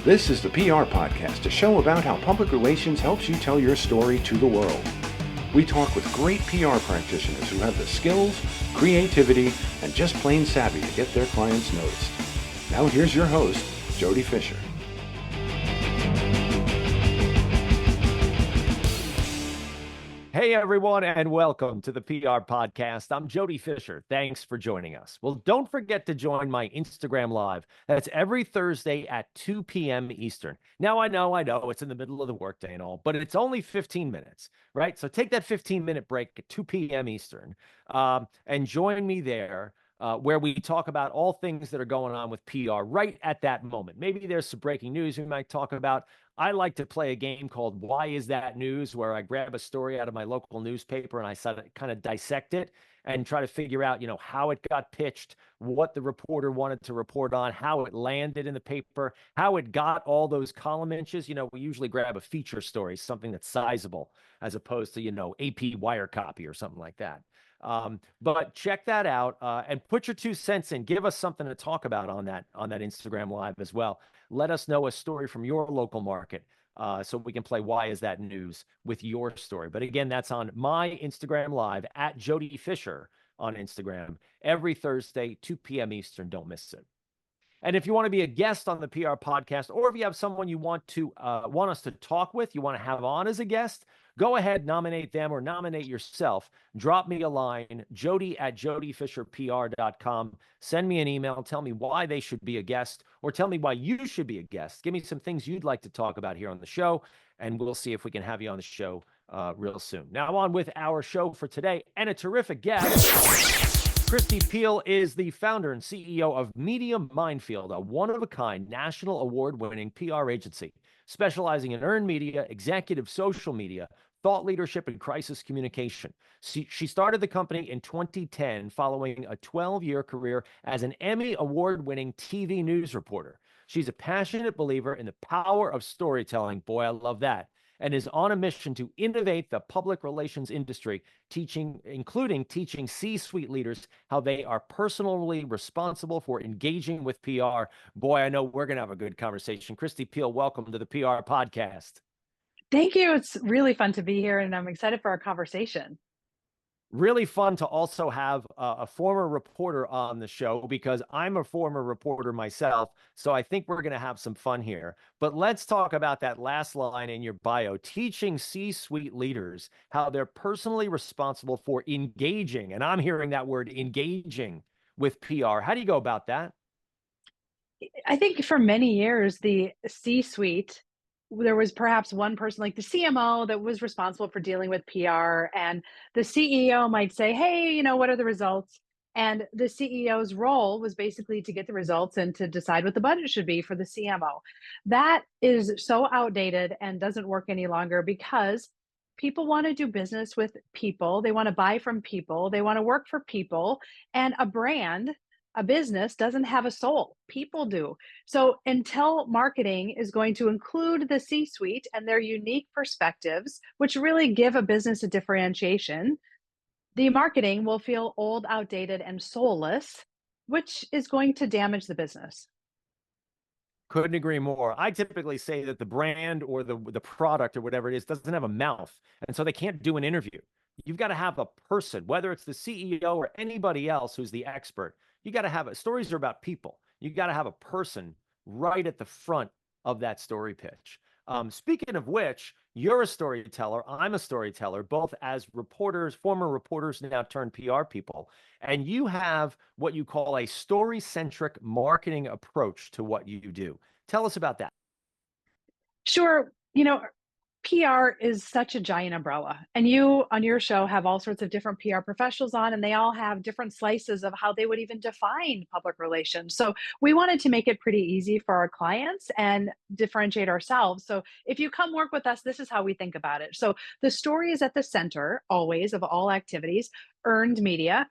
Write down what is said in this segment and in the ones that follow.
This is the PR Podcast, a show about how public relations helps you tell your story to the world. We talk with great PR practitioners who have the skills, creativity, and just plain savvy to get their clients noticed. Now here's your host, Jody Fisher. Hey everyone, and welcome to the PR Podcast. I'm Jody Fisher. Thanks for joining us. Well, don't forget to join my Instagram Live. That's every Thursday at 2 p.m. Eastern. Now, I know it's in the middle of the workday and all, but it's only 15 minutes, right? So take that 15-minute break at 2 p.m. Eastern and join me there. Where we talk about all things that are going on with PR right at that moment. Maybe there's some breaking news we might talk about. I like to play a game called Why Is That News, where I grab a story out of my local newspaper and I kind of dissect it and try to figure out, how it got pitched, what the reporter wanted to report on, how it landed in the paper, how it got all those column inches. We usually grab a feature story, something that's sizable, as opposed to, AP wire copy or something like that. But check that out and put your 2 cents in. Give us something to talk about on that Instagram Live as well. Let us know a story from your local market so we can play Why Is That News with your story. But again, that's on my Instagram Live at Jody Fisher on Instagram every Thursday, 2 p.m. Eastern. Don't miss it. And if you want to be a guest on the PR Podcast, or if you have someone you want us to talk with, you want to have on as a guest, go ahead, nominate them or nominate yourself. Drop me a line, jody@jodyfisherpr.com. Send me an email. Tell me why they should be a guest, or tell me why you should be a guest. Give me some things you'd like to talk about here on the show, and we'll see if we can have you on the show real soon. Now on with our show for today, and a terrific guest. Kristi Piehl is the founder and CEO of Minefield, a one-of-a-kind, national award-winning PR agency specializing in earned media, executive social media, thought leadership, and crisis communication. She started the company in 2010 following a 12-year career as an Emmy award-winning TV news reporter. She's a passionate believer in the power of storytelling. Boy, I love that. And is on a mission to innovate the public relations industry, including teaching C-suite leaders how they are personally responsible for engaging with PR. Boy, I know we're going to have a good conversation. Kristi Piehl, welcome to the PR Podcast. Thank you. It's really fun to be here, and I'm excited for our conversation. Really fun to also have a former reporter on the show, because I'm a former reporter myself. So I think we're going to have some fun here. But let's talk about that last line in your bio, teaching C-suite leaders how they're personally responsible for engaging. And I'm hearing that word, engaging, with PR. How do you go about that? I think for many years, the C-suite, there was perhaps one person like the CMO that was responsible for dealing with PR, and the CEO might say, hey, what are the results? And the CEO's role was basically to get the results and to decide what the budget should be for the CMO. That is so outdated and doesn't work any longer, because people want to do business with people. They want to buy from people. They want to work for people. And a business doesn't have a soul. People do. So until marketing is going to include the C-suite and their unique perspectives, which really give a business a differentiation, the marketing will feel old, outdated, and soulless, which is going to damage the business. Couldn't agree more. I typically say that the brand or the product or whatever it is doesn't have a mouth, and so they can't do an interview. You've got to have a person, whether it's the CEO or anybody else who's the expert. You got to have stories are about people. You got to have a person right at the front of that story pitch. Speaking of which, you're a storyteller. I'm a storyteller, both as reporters, former reporters, now turned PR people. And you have what you call a story-centric marketing approach to what you do. Tell us about that. Sure. PR is such a giant umbrella, and you on your show have all sorts of different PR professionals on, and they all have different slices of how they would even define public relations. So we wanted to make it pretty easy for our clients and differentiate ourselves. So if you come work with us, this is how we think about it. So the story is at the center always of all activities. Earned media,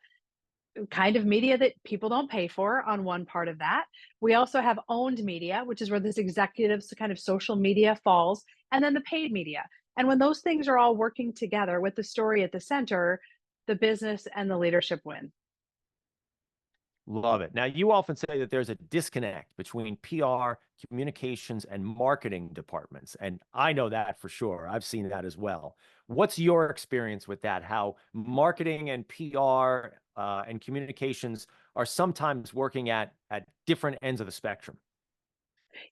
kind of media that people don't pay for, on one part of that. We also have owned media, which is where this executive kind of social media falls, and then the paid media. And when those things are all working together with the story at the center, the business and the leadership win. Love it. Now, you often say that there's a disconnect between PR, communications, and marketing departments. And I know that for sure. I've seen that as well. What's your experience with that? How marketing and PR and communications are sometimes working at different ends of the spectrum?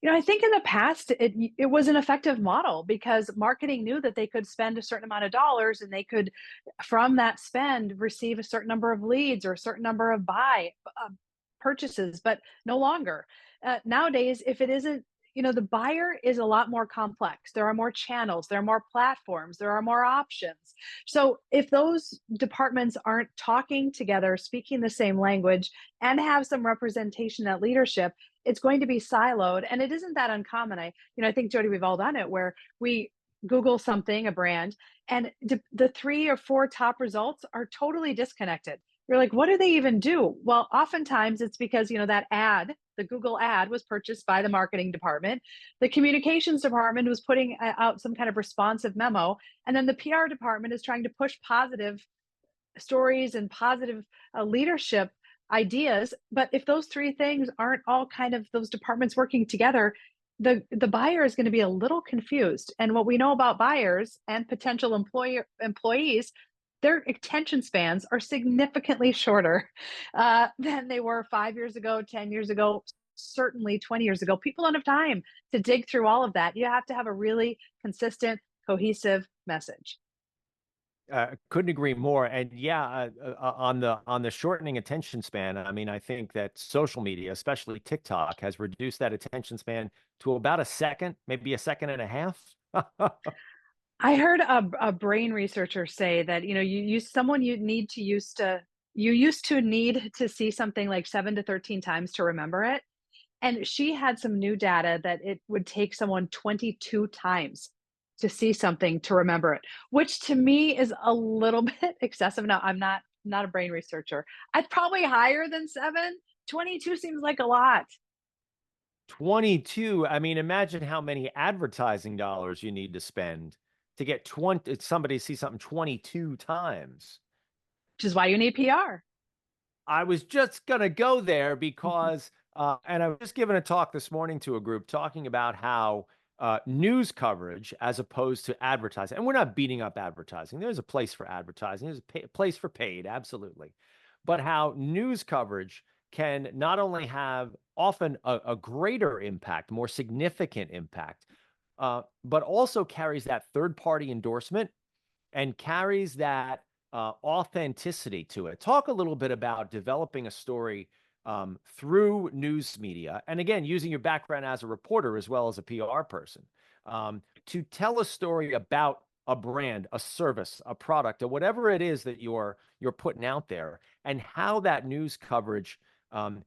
I think in the past it was an effective model because marketing knew that they could spend a certain amount of dollars and they could, from that spend, receive a certain number of leads or a certain number of purchases, but no longer. Nowadays, if it isn't, the buyer is a lot more complex. There are more channels, there are more platforms, there are more options. So if those departments aren't talking together, speaking the same language, and have some representation at leadership, it's going to be siloed. And it isn't that uncommon. I think, Jody, we've all done it where we Google something, a brand, and the three or four top results are totally disconnected. You're like, what do they even do? Well, oftentimes it's because, that ad, the Google ad was purchased by the marketing department. The communications department was putting out some kind of responsive memo. And then the PR department is trying to push positive stories and positive leadership ideas. But if those three things aren't all kind of those departments working together, the buyer is going to be a little confused. And what we know about buyers and potential employees, their attention spans are significantly shorter than they were 5 years ago, 10 years ago, certainly 20 years ago. People don't have time to dig through all of that. You have to have a really consistent, cohesive message. Couldn't agree more. And yeah, on the shortening attention span, I mean, I think that social media, especially TikTok, has reduced that attention span to about a second, maybe a second and a half. I heard a brain researcher say that you used to need to see something like 7 to 13 times to remember it, and she had some new data that it would take someone 22 times to see something to remember it, which to me is a little bit excessive. Now, I'm not a brain researcher. I'd probably higher than 7. 22 seems like a lot. 22. I mean, imagine how many advertising dollars you need to spend to get somebody to see something 22 times. Which is why you need PR. I was just going to go there because, and I was just giving a talk this morning to a group talking about how news coverage as opposed to advertising, and we're not beating up advertising. There's a place for advertising. There's a place for paid, absolutely. But how news coverage can not only have often a greater impact, more significant impact, but also carries that third-party endorsement and carries that authenticity to it. Talk a little bit about developing a story through news media, and again, using your background as a reporter as well as a PR person, to tell a story about a brand, a service, a product, or whatever it is that you're putting out there, and how that news coverage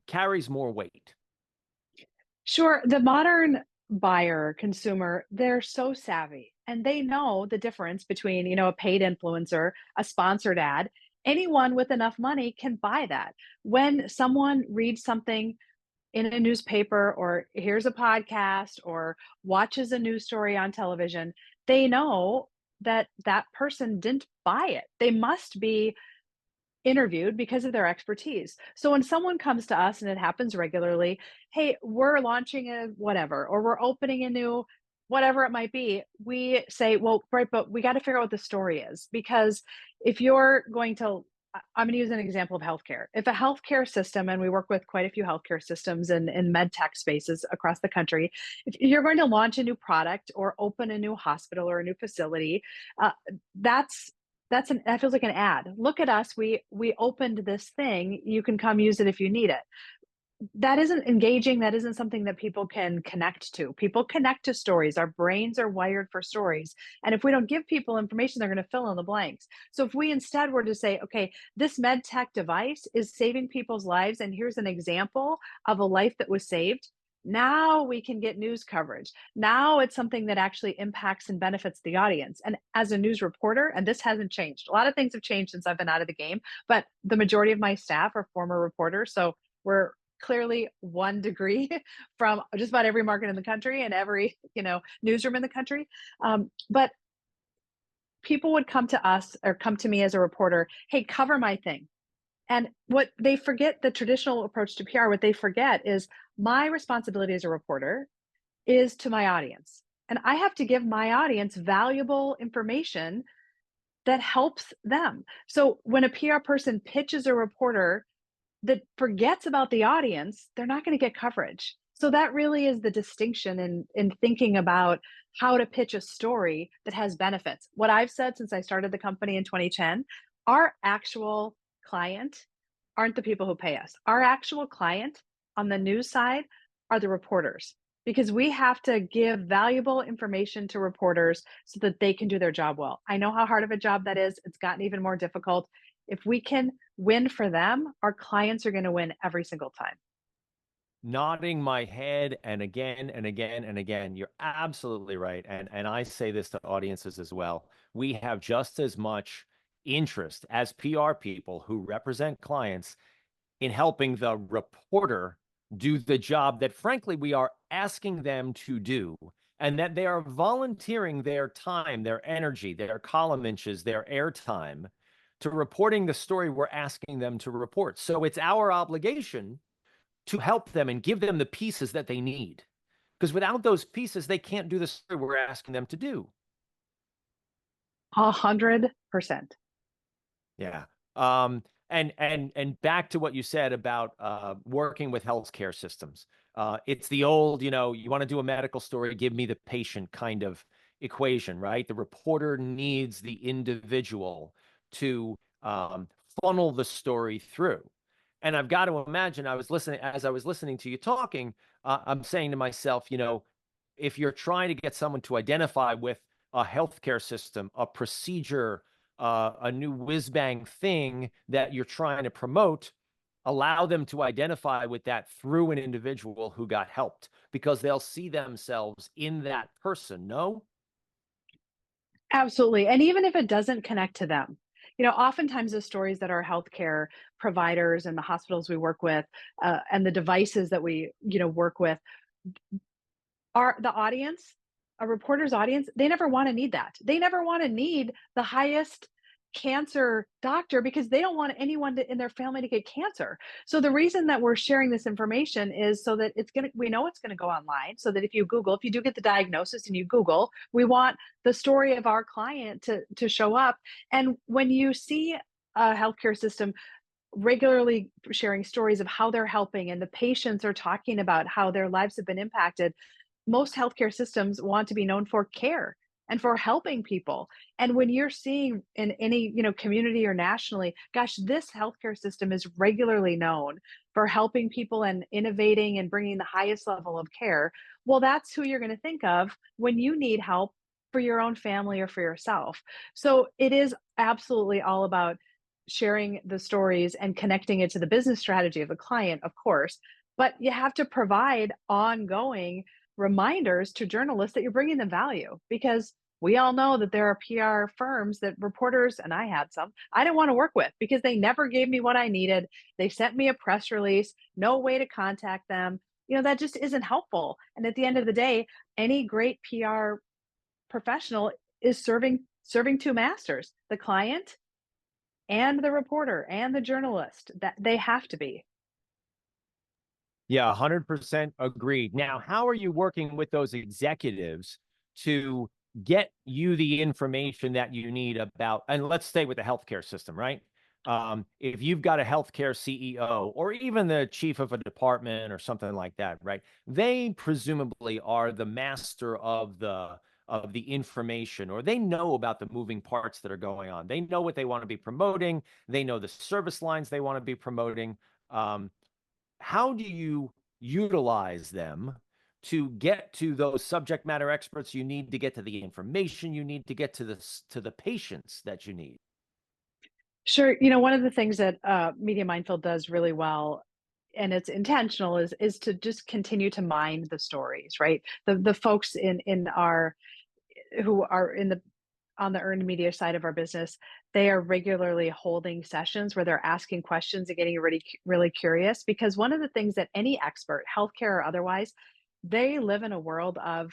carries more weight. Sure. The modern buyer, consumer, they're so savvy and they know the difference between, a paid influencer, a sponsored ad. Anyone with enough money can buy that. When someone reads something in a newspaper or hears a podcast or watches a news story on television, they know that that person didn't buy it. They must be interviewed because of their expertise. So when someone comes to us, and it happens regularly, hey, we're launching a whatever, or we're opening a new whatever it might be, we say, well, right, but we got to figure out what the story is. Because if you're going to, I'm going to use an example of healthcare. If a healthcare system, and we work with quite a few healthcare systems in med tech spaces across the country, if you're going to launch a new product or open a new hospital or a new facility, uh, that's that feels like an ad. Look at us. We opened this thing. You can come use it if you need it. That isn't engaging. That isn't something that people can connect to. People connect to stories. Our brains are wired for stories. And if we don't give people information, they're going to fill in the blanks. So if we instead were to say, okay, this med tech device is saving people's lives, and here's an example of a life that was saved, now we can get news coverage. Now it's something that actually impacts and benefits the audience. And as a news reporter, and this hasn't changed, a lot of things have changed since I've been out of the game, but the majority of my staff are former reporters. So we're clearly 1 degree from just about every market in the country and every newsroom in the country. But people would come to us or come to me as a reporter, hey, cover my thing. And what they forget, the traditional approach to PR, what they forget is my responsibility as a reporter is to my audience. And I have to give my audience valuable information that helps them. So when a PR person pitches a reporter that forgets about the audience, they're not going to get coverage. So that really is the distinction in thinking about how to pitch a story that has benefits. What I've said since I started the company in 2010, our actual client aren't the people who pay us. Our actual client on the news side are the reporters, because we have to give valuable information to reporters so that they can do their job well. I know how hard of a job that is. It's gotten even more difficult. If we can win for them, our clients are going to win every single time. Nodding my head and again and again and again. You're absolutely right. And I say this to audiences as well. We have just as much interest as PR people who represent clients in helping the reporter do the job that, frankly, we are asking them to do, and that they are volunteering their time, their energy, their column inches, their airtime to reporting the story we're asking them to report. So it's our obligation to help them and give them the pieces that they need. Because without those pieces, they can't do the story we're asking them to do. 100%. Yeah. And back to what you said about working with healthcare systems. It's the old, you want to do a medical story, give me the patient kind of equation, right? The reporter needs the individual to funnel the story through. And I've got to imagine, as I was listening to you talking, I'm saying to myself, if you're trying to get someone to identify with a healthcare system, a procedure, a new whiz bang thing that you're trying to promote, allow them to identify with that through an individual who got helped, because they'll see themselves in that person. No? Absolutely. And even if it doesn't connect to them, oftentimes the stories that our healthcare providers and the hospitals we work with, and the devices that we, work with, are the audience, a reporter's audience, they never want to need that. They never want to need the highest cancer doctor, because they don't want anyone in their family to get cancer. So the reason that we're sharing this information is so that we know it's going to go online, so that if you do get the diagnosis and you Google, we want the story of our client to show up. And when you see a healthcare system regularly sharing stories of how they're helping, and the patients are talking about how their lives have been impacted, most healthcare systems want to be known for care and for helping people. And when you're seeing in any, community or nationally, gosh, this healthcare system is regularly known for helping people and innovating and bringing the highest level of care, well, that's who you're going to think of when you need help for your own family or for yourself. So it is absolutely all about sharing the stories and connecting it to the business strategy of the client, of course, but you have to provide ongoing reminders to journalists that you're bringing them value, because we all know that there are PR firms that reporters, and I had some, I didn't want to work with, because they never gave me what I needed. They sent me a press release, no way to contact them. That just isn't helpful. And at the end of the day, any great PR professional is serving two masters, the client and the reporter and the journalist. That they have to be. Yeah, 100% agreed. Now, how are you working with those executives to get you the information that you need about, and let's stay with the healthcare system, right? If you've got a healthcare CEO or even the chief of a department or something like that, right? They presumably are the master of the information, or they know about the moving parts that are going on. They know what they want to be promoting. They know the service lines they want to be promoting. How do you utilize them to get to those subject matter experts you need, to get to the information you need, to get to the patients that you need? Sure. One of the things that Media Minefield does really well, and it's intentional, is to just continue to mine the stories, right? The folks in our who are in the on the earned media side of our business, they are regularly holding sessions where they're asking questions and getting really, really curious. Because one of the things that any expert, healthcare or otherwise, they live in a world of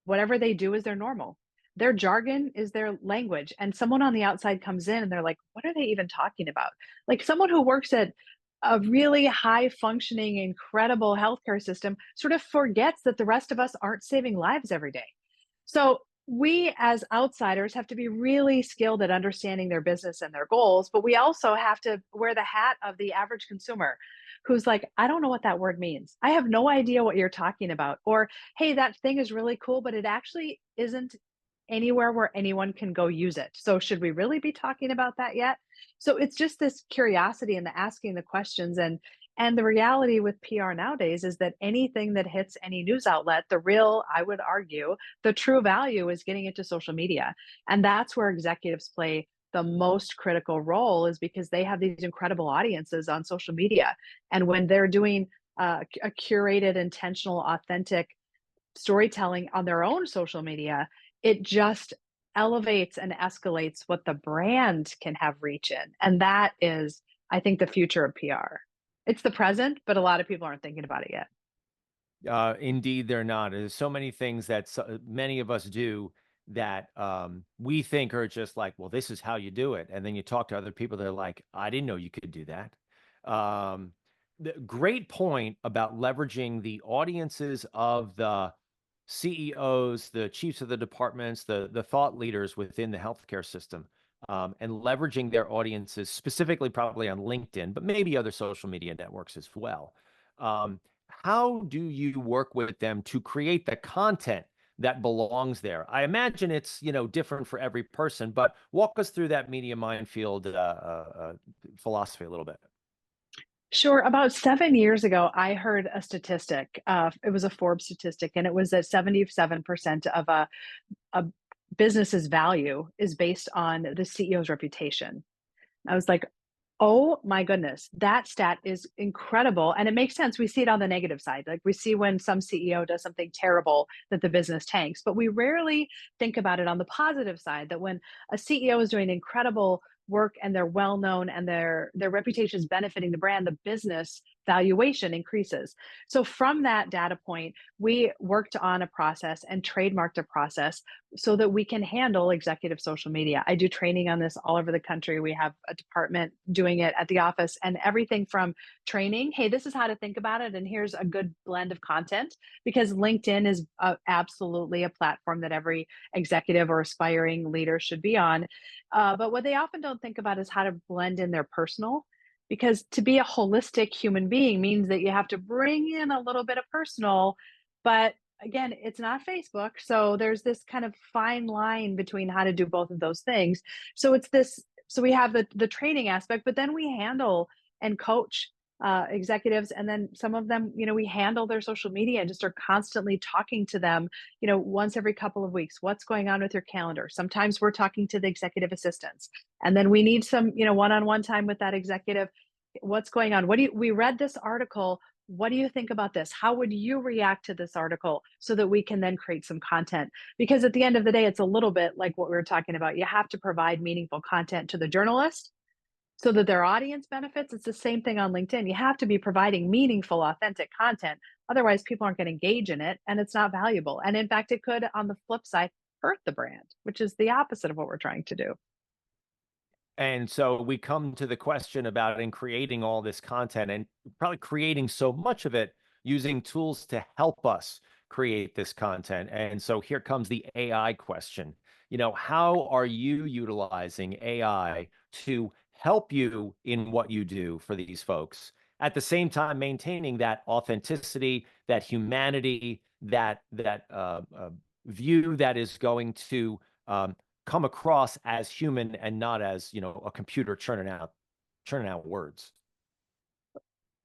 whatever they do is their normal. their jargon is their language. And someone on the outside comes in and they're like, what are they even talking about? Like someone who works at a really high functioning, incredible healthcare system sort of forgets that the rest of us aren't saving lives every day. So we as outsiders have to be really skilled at understanding their business and their goals, but we also have to wear the hat of the average consumer who's like, I don't know what that word means. I have no idea what you're talking about. Or, hey, that thing is really cool, but it actually isn't anywhere where anyone can go use it. So should we really be talking about that yet? So it's just this curiosity and the asking the questions, and the reality with PR nowadays is that anything that hits any news outlet, the real, I would argue, the true value is getting into social media. And that's where executives play the most critical role, is because they have these incredible audiences on social media. And when they're doing a curated, intentional, authentic storytelling on their own social media, it just elevates and escalates what the brand can have reach in. And that is, I think, the future of PR. It's the present, but a lot of people aren't thinking about it yet. Indeed, they're not. There's so many things that many of us do that we think are just like, well, this is how you do it. And then you talk to other people, they're like, I didn't know you could do that. The great point about leveraging the audiences of the CEOs, the chiefs of the departments, the thought leaders within the healthcare system, and leveraging their audiences, specifically probably on LinkedIn, but maybe other social media networks as well. How do you work with them to create the content that belongs there? I imagine it's, different for every person, but walk us through that media minefield philosophy a little bit. Sure. About 7 years ago, I heard a statistic. It was a Forbes statistic, and it was that 77% of a business's value is based on the CEO's reputation. I was like, oh my goodness, that stat is incredible. And it makes sense. We see it on the negative side. Like we see when some CEO does something terrible that the business tanks, but we rarely think about it on the positive side, that when a CEO is doing incredible work and they're well known and their reputation is benefiting the brand, the business valuation increases. So from that data point, we worked on a process and trademarked a process so that we can handle executive social media. I do training on this all over the country. We have a department doing it at the office, and everything from training, hey, this is how to think about it, and here's a good blend of content, because LinkedIn is absolutely a platform that every executive or aspiring leader should be on. But what they often don't think about is how to blend in their personal, because to be a holistic human being means that you have to bring in a little bit of personal. But again, it's not Facebook. So there's this kind of fine line between how to do both of those things. So it's this, so we have the training aspect, but then we handle and coach executives, and then some of them, we handle their social media and just are constantly talking to them, once every couple of weeks. What's going on with your calendar? Sometimes we're talking to the executive assistants, and then we need some, one-on-one time with that executive. What's going on? We read this article. What do you think about this? How would you react to this article, so that we can then create some content? Because at the end of the day, it's a little bit like what we were talking about. You have to provide meaningful content to the journalist so that their audience benefits. It's the same thing on LinkedIn. You have to be providing meaningful, authentic content. Otherwise, people aren't going to engage in it, and it's not valuable. And in fact, it could, on the flip side, hurt the brand, which is the opposite of what we're trying to do. And so we come to the question about in creating all this content, and probably creating so much of it using tools to help us create this content. And so here comes the AI question. How are you utilizing AI to help you in what you do for these folks, at the same time maintaining that authenticity, that humanity, that view that is going to come across as human and not as a computer churning out words?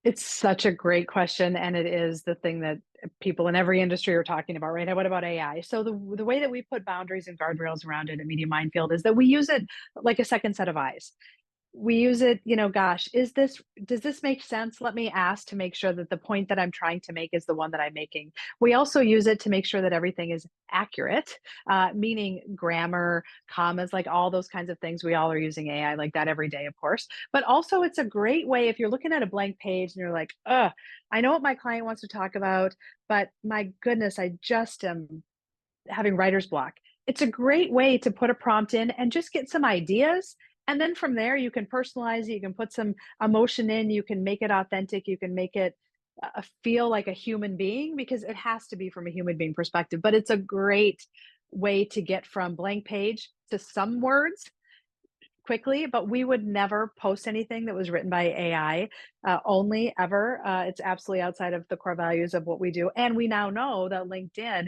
It's such a great question, and it is the thing that people in every industry are talking about, right? What about AI? So the way that we put boundaries and guardrails around it at Media Minefield is that we use it like a second set of eyes. We use it, gosh, does this make sense? Let me ask to make sure that the point that I'm trying to make is the one that I'm making. We also use it to make sure that everything is accurate, meaning grammar, commas, like all those kinds of things. We all are using AI like that every day, of course. But also, it's a great way if you're looking at a blank page and you're like, I know what my client wants to talk about, but my goodness, I just am having writer's block. it's a great way to put a prompt in and just get some ideas. And then from there, you can personalize it, you can put some emotion in, you can make it authentic, you can make it feel like a human being, because it has to be from a human being perspective. But it's a great way to get from blank page to some words quickly. But we would never post anything that was written by AI, only ever. It's absolutely outside of the core values of what we do. And we now know that LinkedIn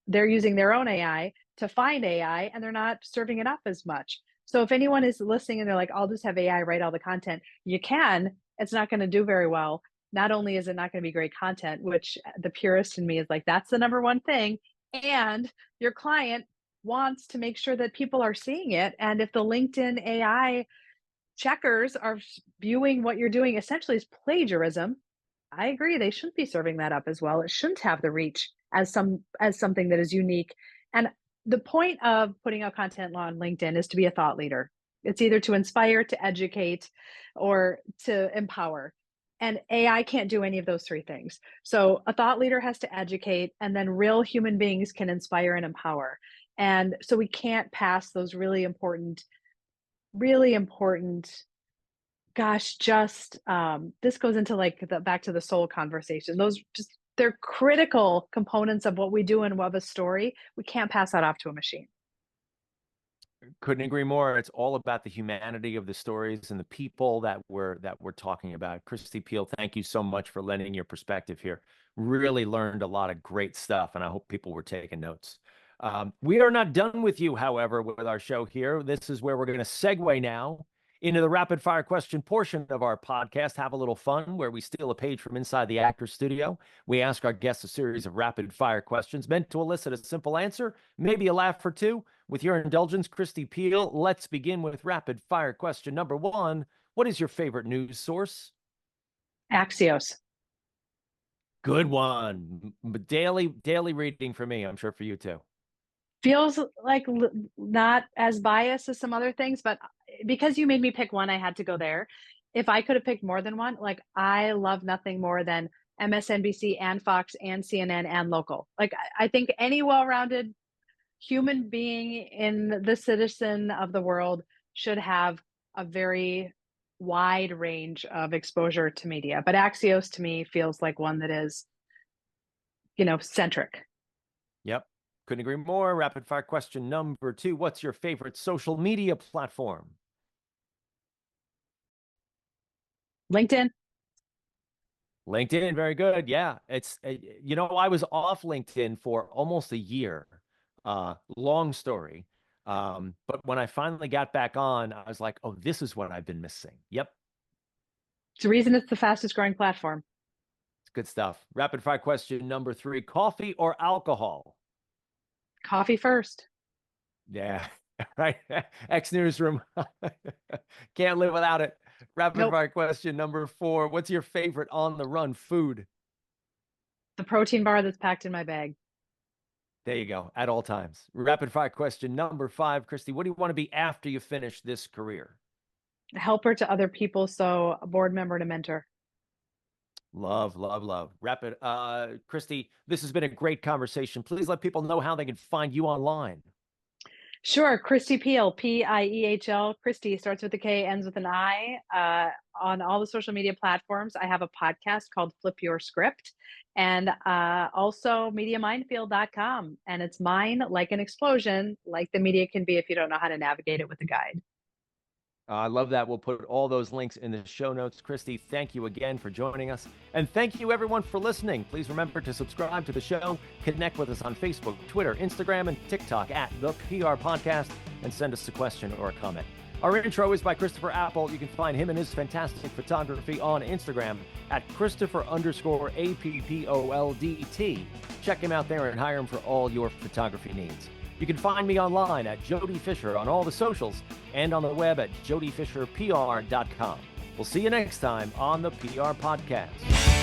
they're using their own AI to find AI, and they're not serving it up as much. So if anyone is listening and they're like, I'll just have AI write all the content, you can. It's not going to do very well. Not only is it not going to be great content, which the purist in me is like, that's the number one thing. And your client wants to make sure that people are seeing it. And if the LinkedIn AI checkers are viewing what you're doing essentially as plagiarism, I agree, they shouldn't be serving that up as well. It shouldn't have the reach as something that is unique. And the point of putting out content on LinkedIn is to be a thought leader. It's either to inspire, to educate, or to empower. And AI can't do any of those three things. So a thought leader has to educate, and then real human beings can inspire and empower. And so we can't pass those really important, gosh, just this goes into like back to the soul conversation. Those just, they're critical components of what we do and of a story. We can't pass that off to a machine. Couldn't agree more. It's all about the humanity of the stories and the people that we're talking about. Kristi Piehl, thank you so much for lending your perspective here. Really learned a lot of great stuff, and I hope people were taking notes. We are not done with you, however, with our show here. This is where we're going to segue now into the rapid fire question portion of our podcast. Have a little fun, where we steal a page from inside the actor's studio. We ask our guests a series of rapid fire questions meant to elicit a simple answer, maybe a laugh or two. With your indulgence, Kristi Piehl, let's begin with rapid fire question number one. What is your favorite news source? Axios. Good one. Daily reading for me. I'm sure for you too. Feels like not as biased as some other things, but because you made me pick one, I had to go there. If I could have picked more than one, like I love nothing more than MSNBC and Fox and CNN and local. Like I think any well-rounded human being in the citizen of the world should have a very wide range of exposure to media. But Axios to me feels like one that is, centric. Yep. Couldn't agree more. Rapid fire question number two. What's your favorite social media platform? LinkedIn. LinkedIn. Very good. Yeah. It's, I was off LinkedIn for almost a year. Long story. But when I finally got back on, I was like, oh, this is what I've been missing. Yep. It's the reason it's the fastest growing platform. It's good stuff. Rapid fire question number three. Coffee or alcohol? Coffee first. Yeah. Right. X newsroom. Can't live without it. Rapid fire question number four. What's your favorite on the run food? The protein bar that's packed in my bag. There you go. At all times. Rapid fire question number five. Kristi, what do you want to be after you finish this career? A helper to other people. So a board member and a mentor. Love, love, love. Rapid. Kristi, this has been a great conversation. Please let people know how they can find you online. Sure. Kristi Piehl, Piehl. Kristi starts with a K, ends with an I. On all the social media platforms, I have a podcast called Flip Your Script, and also MediaMinefield.com. And it's mine like an explosion, like the media can be if you don't know how to navigate it with a guide. I love that. We'll put all those links in the show notes. Kristi, thank you again for joining us. And thank you, everyone, for listening. Please remember to subscribe to the show, connect with us on Facebook, Twitter, Instagram, and TikTok at The PR Podcast, and send us a question or a comment. Our intro is by Christopher Apple. You can find him and his fantastic photography on Instagram at Christopher_APPOLDT. Check him out there and hire him for all your photography needs. You can find me online at Jody Fisher on all the socials and on the web at jodyfisherpr.com. We'll see you next time on the PR Podcast.